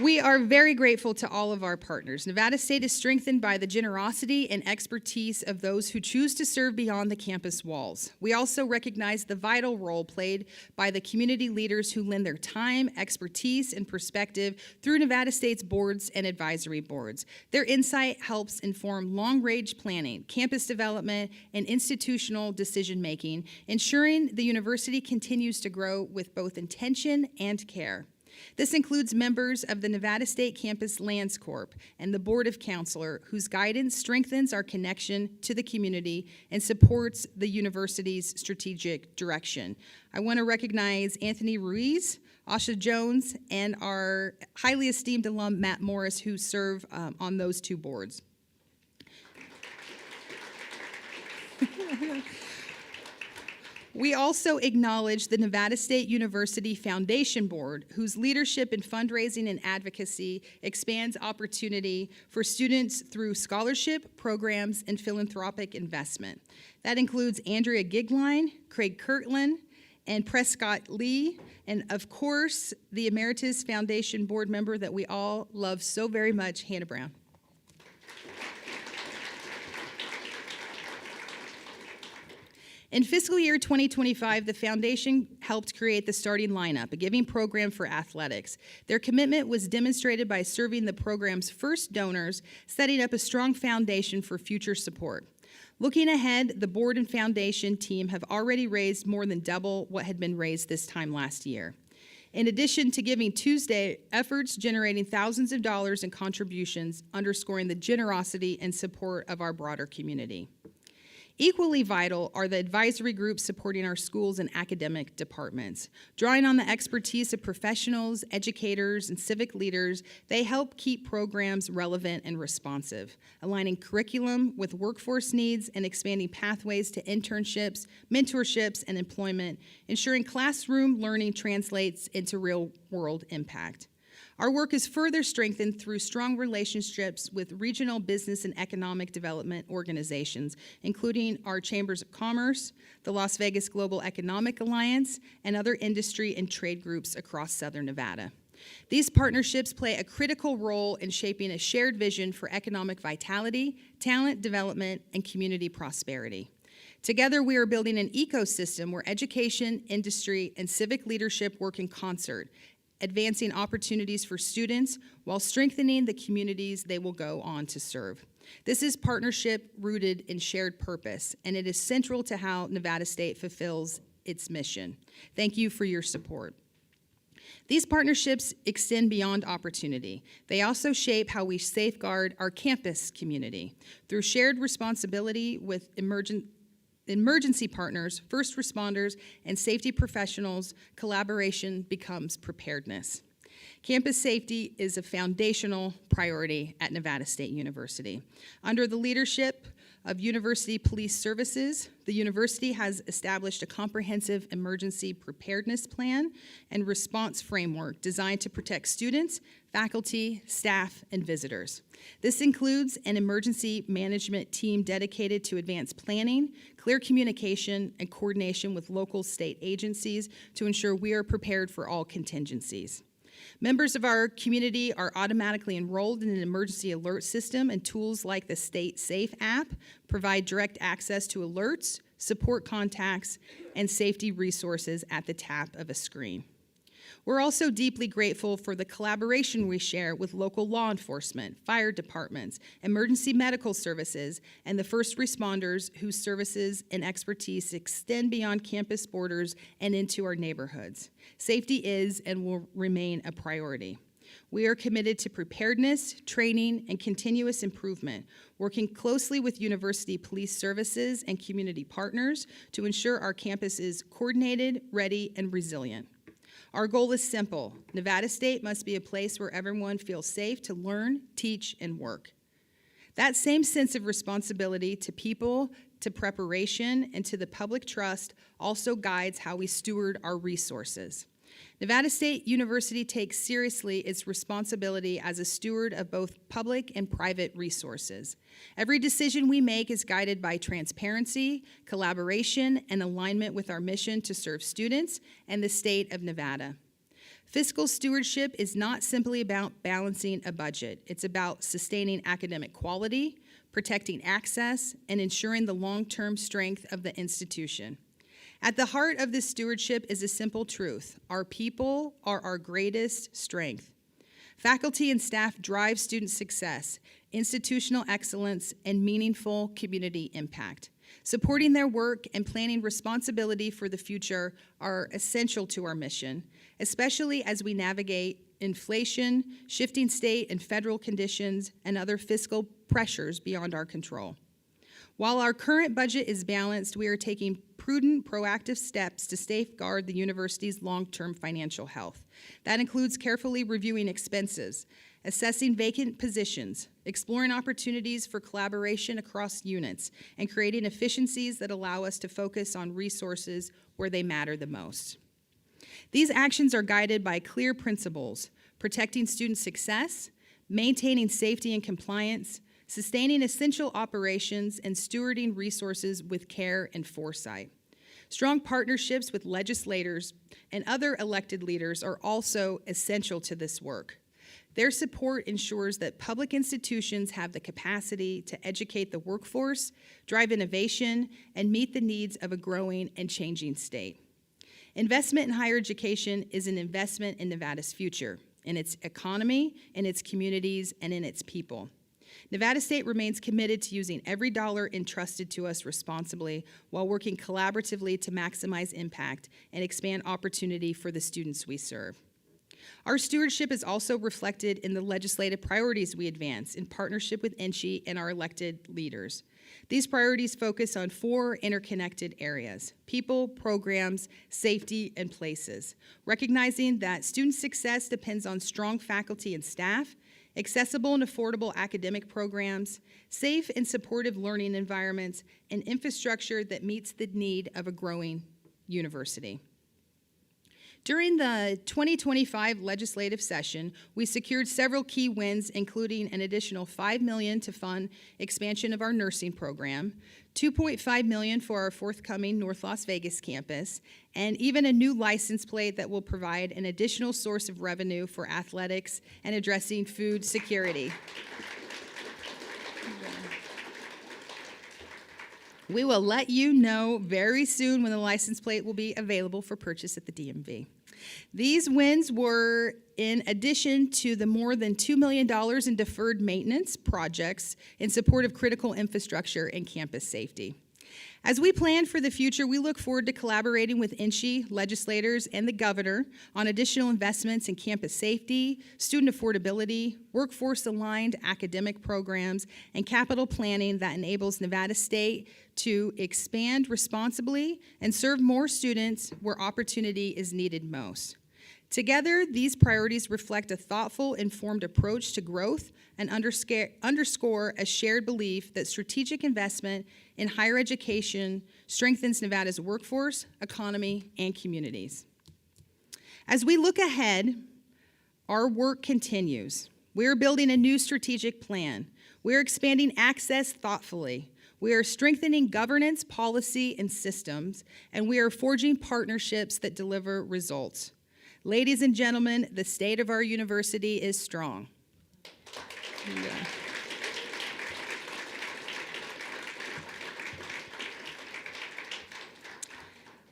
[SPEAKER 4] We are very grateful to all of our partners. Nevada State is strengthened by the generosity and expertise of those who choose to serve beyond the campus walls. We also recognize the vital role played by the community leaders who lend their time, expertise, and perspective through Nevada State's boards and advisory boards. Their insight helps inform long-range planning, campus development, and institutional decision-making, ensuring the university continues to grow with both intention and care. This includes members of the Nevada State Campus Lands Corp. And the Board of Counselor, whose guidance strengthens our connection to the community and supports the university's strategic direction. I want to recognize Anthony Ruiz, Asha Jones, and our highly esteemed alum, Matt Morris, who serve on those two boards. We also acknowledge the Nevada State University Foundation Board, whose leadership in fundraising and advocacy expands opportunity for students through scholarship, programs, and philanthropic investment. That includes Andrea Gigline, Craig Kirtland, and Prescott Lee, and of course, the Emeritus Foundation Board member that we all love so very much, Hannah Brown. In fiscal year 2025, the foundation helped create the Starting Lineup, a giving program for athletics. Their commitment was demonstrated by serving the program's first donors, setting up a strong foundation for future support. Looking ahead, the board and foundation team have already raised more than double what had been raised this time last year. In addition to Giving Tuesday, efforts generating thousands of dollars in contributions, underscoring the generosity and support of our broader community. Equally vital are the advisory groups supporting our schools and academic departments. Drawing on the expertise of professionals, educators, and civic leaders, they help keep programs relevant and responsive, aligning curriculum with workforce needs and expanding pathways to internships, mentorships, and employment, ensuring classroom learning translates into real-world impact. Our work is further strengthened through strong relationships with regional business and economic development organizations, including our Chambers of Commerce, the Las Vegas Global Economic Alliance, and other industry and trade groups across Southern Nevada. These partnerships play a critical role in shaping a shared vision for economic vitality, talent development, and community prosperity. Together, we are building an ecosystem where education, industry, and civic leadership work in concert, advancing opportunities for students while strengthening the communities they will go on to serve. This is partnership rooted in shared purpose, and it is central to how Nevada State fulfills its mission. Thank you for your support. These partnerships extend beyond opportunity. They also shape how we safeguard our campus community. Through shared responsibility with emergent emergency partners, first responders, and safety professionals, collaboration becomes preparedness. Campus safety is a foundational priority at Nevada State University. Under the leadership of University Police Services, the university has established a comprehensive emergency preparedness plan and response framework designed to protect students, faculty, staff, and visitors. This includes an emergency management team dedicated to advanced planning, clear communication, and coordination with local state agencies to ensure we are prepared for all contingencies. Members of our community are automatically enrolled in an emergency alert system, and tools like the State Safe app provide direct access to alerts, support contacts, and safety resources at the tap of a screen. We're also deeply grateful for the collaboration we share with local law enforcement, fire departments, emergency medical services, and the first responders whose services and expertise extend beyond campus borders and into our neighborhoods. Safety is and will remain a priority. We are committed to preparedness, training, and continuous improvement, working closely with University Police Services and community partners to ensure our campus is coordinated, ready, and resilient. Our goal is simple. Nevada State must be a place where everyone feels safe to learn, teach, and work. That same sense of responsibility to people, to preparation, and to the public trust also guides how we steward our resources. Nevada State University takes seriously its responsibility as a steward of both public and private resources. Every decision we make is guided by transparency, collaboration, and alignment with our mission to serve students and the state of Nevada. Fiscal stewardship is not simply about balancing a budget. It's about sustaining academic quality, protecting access, and ensuring the long-term strength of the institution. At the heart of this stewardship is a simple truth. Our people are our greatest strength. Faculty and staff drive student success, institutional excellence, and meaningful community impact. Supporting their work and planning responsibility for the future are essential to our mission, especially as we navigate inflation, shifting state and federal conditions, and other fiscal pressures beyond our control. While our current budget is balanced, we are taking prudent, proactive steps to safeguard the university's long-term financial health. That includes carefully reviewing expenses, assessing vacant positions, exploring opportunities for collaboration across units, and creating efficiencies that allow us to focus on resources where they matter the most. These actions are guided by clear principles: protecting student success, maintaining safety and compliance, sustaining essential operations, and stewarding resources with care and foresight. Strong partnerships with legislators and other elected leaders are also essential to this work. Their support ensures that public institutions have the capacity to educate the workforce, drive innovation, and meet the needs of a growing and changing state. Investment in higher education is an investment in Nevada's future, in its economy, in its communities, and in its people. Nevada State remains committed to using every dollar entrusted to us responsibly while working collaboratively to maximize impact and expand opportunity for the students we serve. Our stewardship is also reflected in the legislative priorities we advance in partnership with NCHE and our elected leaders. These priorities focus on 4 interconnected areas: people, programs, safety, and places, recognizing that student success depends on strong faculty and staff, accessible and affordable academic programs, safe and supportive learning environments, and infrastructure that meets the need of a growing university. During the 2025 legislative session, we secured several key wins, including an additional $5 million to fund expansion of our nursing program, $2.5 million for our forthcoming North Las Vegas campus, and even a new license plate that will provide an additional source of revenue for athletics and addressing food security. We will let you know very soon when the license plate will be available for purchase at the DMV. These wins were in addition to the more than $2 million in deferred maintenance projects in support of critical infrastructure and campus safety. As we plan for the future, we look forward to collaborating with INCHE legislators and the governor on additional investments in campus safety, student affordability, workforce-aligned academic programs, and capital planning that enables Nevada State to expand responsibly and serve more students where opportunity is needed most. Together, these priorities reflect a thoughtful, informed approach to growth and underscore a shared belief that strategic investment in higher education strengthens Nevada's workforce, economy, and communities. As we look ahead, our work continues. We are building a new strategic plan. We are expanding access thoughtfully. We are strengthening governance, policy, and systems, and we are forging partnerships that deliver results. Ladies and gentlemen, the state of our university is strong.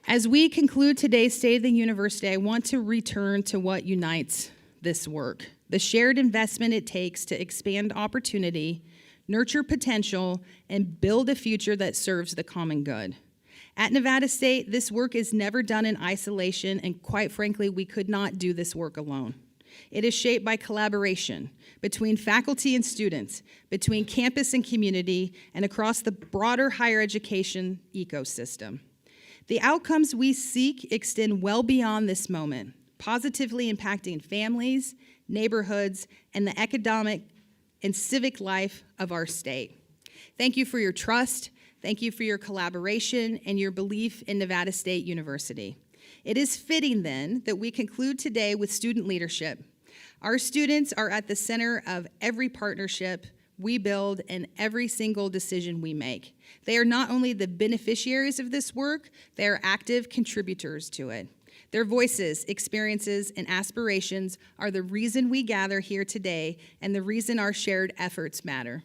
[SPEAKER 4] As we conclude today's State of the University, I want to return to what unites this work, the shared investment it takes to expand opportunity, nurture potential, and build a future that serves the common good. At Nevada State, this work is never done in isolation, and quite frankly, we could not do this work alone. It is shaped by collaboration between faculty and students, between campus and community, and across the broader higher education ecosystem. The outcomes we seek extend well beyond this moment, positively impacting families, neighborhoods, and the economic and civic life of our state. Thank you for your trust. Thank you for your collaboration and your belief in Nevada State University. It is fitting, then, that we conclude today with student leadership. Our students are at the center of every partnership we build and every single decision we make. They are not only the beneficiaries of this work, they are active contributors to it. Their voices, experiences, and aspirations are the reason we gather here today and the reason our shared efforts matter.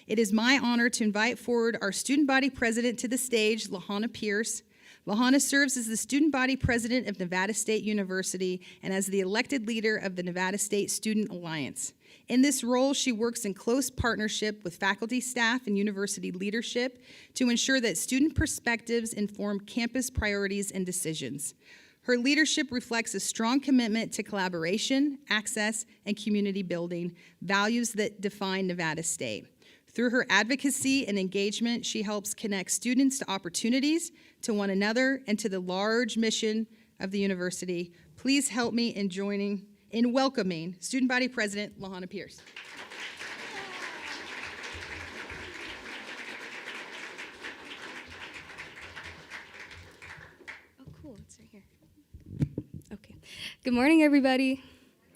[SPEAKER 4] It is my honor to invite forward our student body president to the stage, LaHanna Pierce. LaHanna serves as the student body president of Nevada State University and as the elected leader of the Nevada State Student Alliance. In this role, she works in close partnership with faculty, staff, and university leadership to ensure that student perspectives inform campus priorities and decisions. Her leadership reflects a strong commitment to collaboration, access, and community building, values that define Nevada State. Through her advocacy and engagement, she helps connect students to opportunities, to one another, and to the large mission of the university. Please help me in welcoming Student Body President LaHanna Pierce.
[SPEAKER 2] Oh, cool, it's right here. Okay. Good morning, everybody.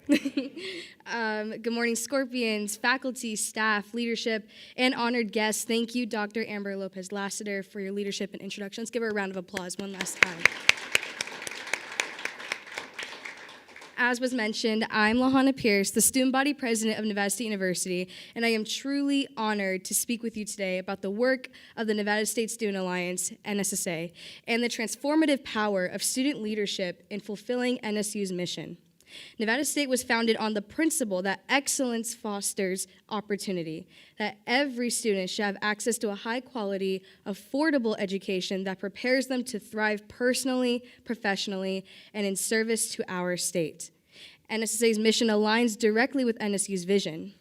[SPEAKER 2] Good morning, Scorpions, faculty, staff, leadership, and honored guests. Thank you, Dr. Amber Lopez Lasater, for your leadership and introduction. Let's give her a round of applause one last time. As was mentioned, I'm LaHanna Pierce, the student body president of Nevada State University, and I am truly honored to speak with you today about the work of the Nevada State Student Alliance, NSSA, and the transformative power of student leadership in fulfilling NSU's mission. Nevada State was founded on the principle that excellence fosters opportunity, that every student should have access to a high-quality, affordable education that prepares them to thrive personally, professionally, and in service to our state. NSSA's mission aligns directly with NSU's vision.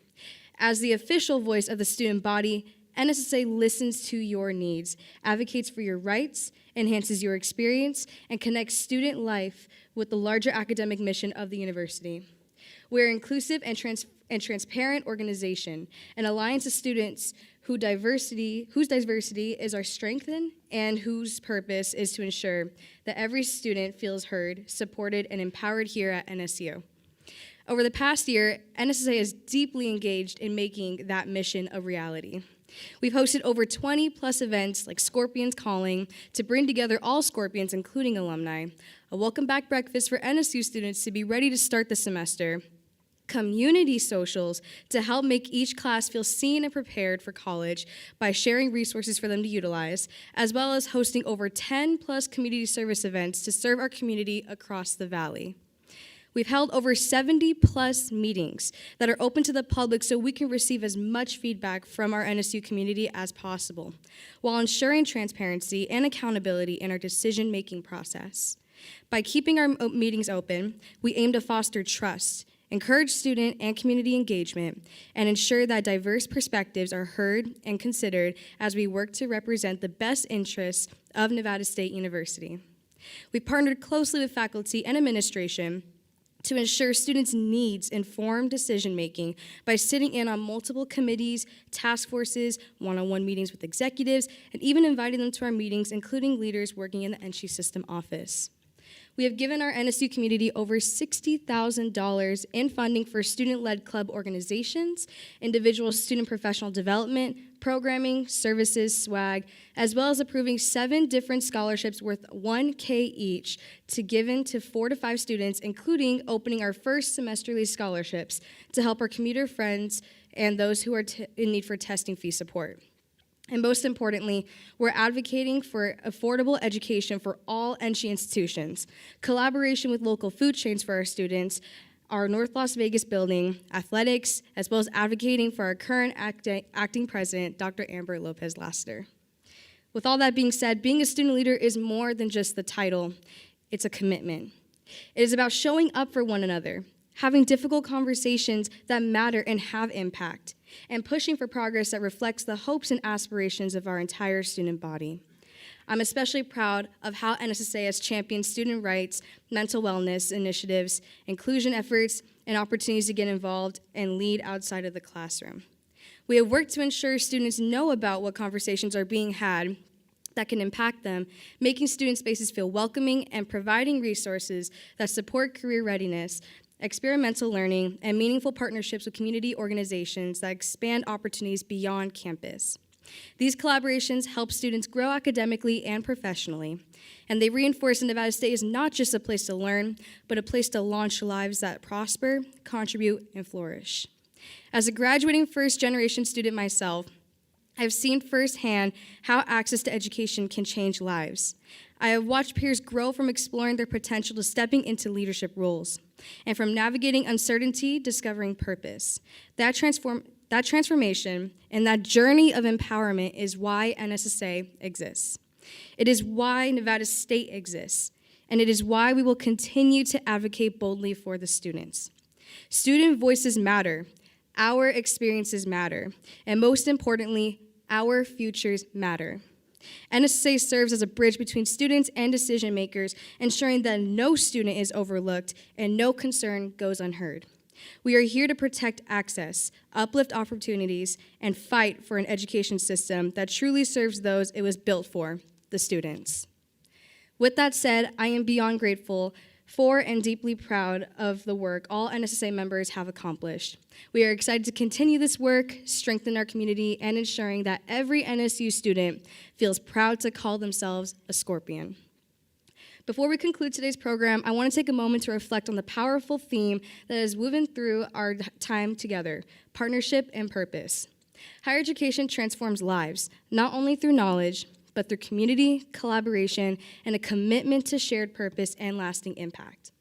[SPEAKER 2] As the official voice of the student body, NSSA listens to your needs, advocates for your rights, enhances your experience, and connects student life with the larger academic mission of the university. We're an inclusive and transparent organization, an alliance of students whose diversity is our strength and whose purpose is to ensure that every student feels heard, supported, and empowered here at NSU. Over the past year, NSSA is deeply engaged in making that mission a reality. We've hosted over 20-plus events like Scorpions Calling to bring together all Scorpions, including alumni, a welcome back breakfast for NSU students to be ready to start the semester, community socials to help make each class feel seen and prepared for college by sharing resources for them to utilize, as well as hosting over 10-plus community service events to serve our community across the valley. We've held over 70 plus meetings that are open to the public so we can receive as much feedback from our NSU community as possible, while ensuring transparency and accountability in our decision-making process. By keeping our meetings open, we aim to foster trust, encourage student and community engagement, and ensure that diverse perspectives are heard and considered as we work to represent the best interests of Nevada State University. We partnered closely with faculty and administration to ensure students' needs inform decision-making by sitting in on multiple committees, task forces, one-on-one meetings with executives, and even inviting them to our meetings, including leaders working in the entry system office. We have given our NSU community over $60,000 in funding for student-led club organizations, individual student professional development, programming, services, swag, as well as approving 7 different scholarships worth $1K each to given to 4 to 5 students, including opening our first semesterly scholarships to help our commuter friends and those who are in need for testing fee support. And most importantly, we're advocating for affordable education for all NSU institutions, collaboration with local food chains for our students, our North Las Vegas building, athletics, as well as advocating for our current acting president, Dr. Amber Lopez Lasater. With all that being said, being a student leader is more than just the title. It's a commitment. It is about showing up for one another, having difficult conversations that matter and have impact, and pushing for progress that reflects the hopes and aspirations of our entire student body. I'm especially proud of how NSSA has championed student rights, mental wellness initiatives, inclusion efforts, and opportunities to get involved and lead outside of the classroom. We have worked to ensure students know about what conversations are being had that can impact them, making student spaces feel welcoming and providing resources that support career readiness, experimental learning, and meaningful partnerships with community organizations that expand opportunities beyond campus. These collaborations help students grow academically and professionally, and they reinforce that Nevada State is not just a place to learn, but a place to launch lives that prosper, contribute, and flourish. As a graduating first-generation student myself, I've seen firsthand how access to education can change lives. I have watched peers grow from exploring their potential to stepping into leadership roles, and from navigating uncertainty, discovering purpose. That transformation and that journey of empowerment is why NSSA exists. It is why Nevada State exists, and it is why we will continue to advocate boldly for the students. Student voices matter, our experiences matter, and most importantly, our futures matter. NSSA serves as a bridge between students and decision makers, ensuring that no student is overlooked and no concern goes unheard. We are here to protect access, uplift opportunities, and fight for an education system that truly serves those it was built for, the students. With that said, I am beyond grateful for and deeply proud of the work all NSSA members have accomplished. We are excited to continue this work, strengthen our community, and ensuring that every NSU student feels proud to call themselves a Scorpion. Before we conclude today's program, I want to take a moment to reflect on the powerful theme that is woven through our time together, partnership and purpose. Higher education transforms lives, not only through knowledge, but through community, collaboration, and a commitment to shared purpose and lasting impact.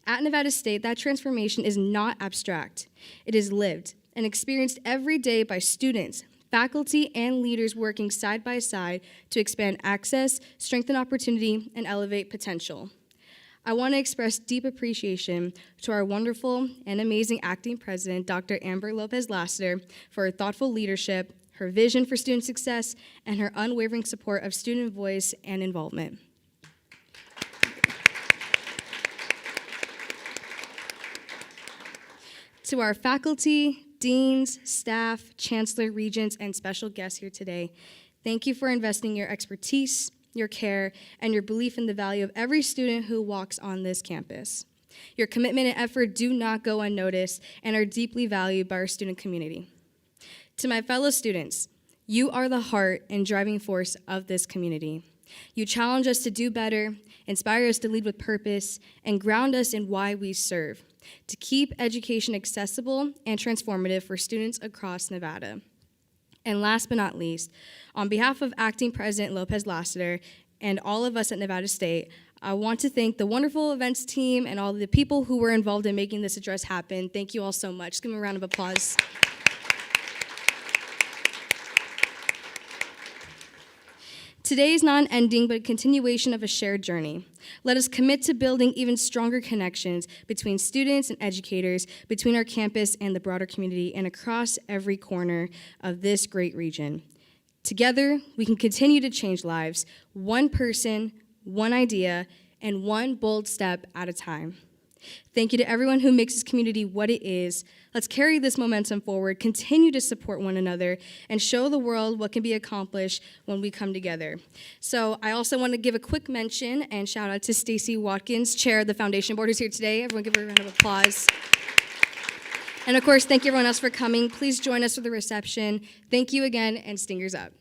[SPEAKER 2] At Nevada State, that transformation is not abstract. It is lived and experienced every day by students, faculty, and leaders working side by side to expand access, strengthen opportunity, and elevate potential. I want to express deep appreciation to our wonderful and amazing acting president, Dr. Amber Lopez Lasater, for her thoughtful leadership, her vision for student success, and her unwavering support of student voice and involvement. To our faculty, deans, staff, chancellor, regents, and special guests here today, thank you for investing your expertise, your care, and your belief in the value of every student who walks on this campus. Your commitment and effort do not go unnoticed and are deeply valued by our student community. To my fellow students, you are the heart and driving force of this community. You challenge us to do better, inspire us to lead with purpose, and ground us in why we serve, to keep education accessible and transformative for students across Nevada. And last but not least, on behalf of Acting President Lopez Lasater and all of us at Nevada State, I want to thank the wonderful events team and all the people who were involved in making this address happen. Thank you all so much. Just give them a round of applause. Today is not an ending, but a continuation of a shared journey. Let us commit to building even stronger connections between students and educators, between our campus and the broader community, and across every corner of this great region. Together, we can continue to change lives, one person, one idea, and one bold step at a time. Thank you to everyone who makes this community what it is. Let's carry this momentum forward, continue to support one another, and show the world what can be accomplished when we come together. So I also want to give a quick mention and shout out to Stacy Watkins, chair of the foundation board, who's here today. Everyone give her a round of applause. And of course, thank you everyone else for coming. Please join us for the reception. Thank you again, and Stingers up.